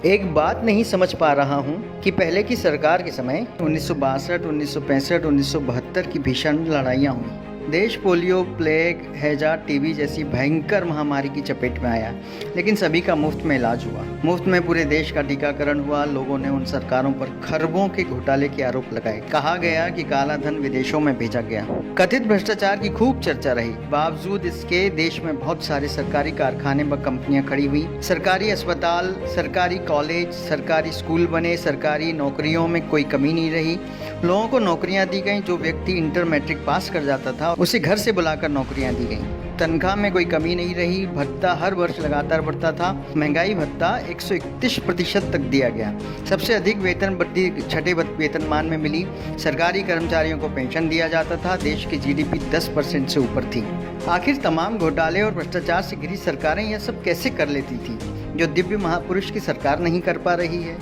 एक बात नहीं समझ पा रहा हूँ कि पहले की सरकार के समय 1962, 1965, 1972 की भीषण लड़ाइयाँ हुई। देश पोलियो, प्लेग, हैजा, टीबी जैसी भयंकर महामारी की चपेट में आया, लेकिन सभी का मुफ्त में इलाज हुआ। मुफ्त में पूरे देश का टीकाकरण हुआ। लोगों ने उन सरकारों पर खरबों के घोटाले के आरोप लगाए। कहा गया कि काला धन विदेशों में भेजा गया। कथित भ्रष्टाचार की खूब चर्चा रही। बावजूद इसके देश में बहुत सारे सरकारी कारखाने व कंपनियां खड़ी हुई। सरकारी अस्पताल, सरकारी कॉलेज, सरकारी स्कूल बने। सरकारी नौकरियों में कोई कमी नहीं रही। लोगों को नौकरियां दी गई। जो व्यक्ति इंटर मैट्रिक पास कर जाता था उसे घर से बुलाकर नौकरियां दी गई। तनख्वाह में कोई कमी नहीं रही। भत्ता हर वर्ष लगातार बढ़ता था। महंगाई भत्ता 131% तक दिया गया। सबसे अधिक वेतन वृद्धि छठे वेतनमान में मिली। सरकारी कर्मचारियों को पेंशन दिया जाता था। देश की जीडीपी 10% से ऊपर थी। आखिर तमाम घोटाले और भ्रष्टाचार से घिरी सरकारें यह सब कैसे कर लेती थी, जो दिव्य महापुरुष की सरकार नहीं कर पा रही है?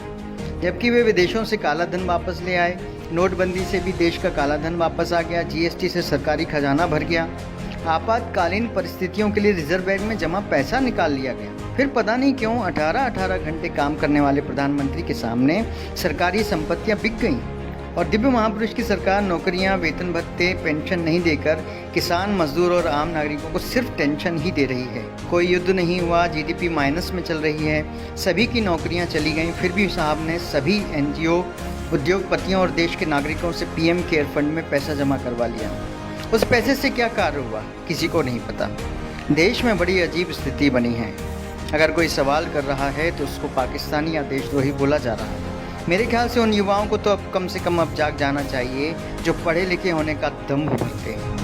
जबकि वे विदेशों से काला धन वापस ले आए। नोटबंदी से भी देश का काला धन वापस आ गया। जीएसटी से सरकारी खजाना भर गया। आपातकालीन परिस्थितियों के लिए रिजर्व बैंक में जमा पैसा निकाल लिया गया। फिर पता नहीं क्यों 18-18 घंटे काम करने वाले प्रधानमंत्री के सामने सरकारी संपत्तियां बिक गईं और दिव्य महापुरुष की सरकार नौकरियां, वेतन भत्ते, पेंशन नहीं देकर किसान, मजदूर और आम नागरिकों को सिर्फ टेंशन ही दे रही है। कोई युद्ध नहीं हुआ, जीडीपी माइनस में चल रही है, सभी की नौकरियां चली गईं, फिर भी साहब ने सभी एनजीओ, उद्योगपतियों और देश के नागरिकों से पीएम केयर फंड में पैसा जमा करवा लिया। उस पैसे से क्या कार्य हुआ, किसी को नहीं पता। देश में बड़ी अजीब स्थिति बनी है। अगर कोई सवाल कर रहा है तो उसको पाकिस्तानी या देशद्रोही बोला जा रहा है। मेरे ख्याल से उन युवाओं को तो अब कम से कम अब जाग जाना चाहिए जो पढ़े लिखे होने का दम्भ भरते हैं।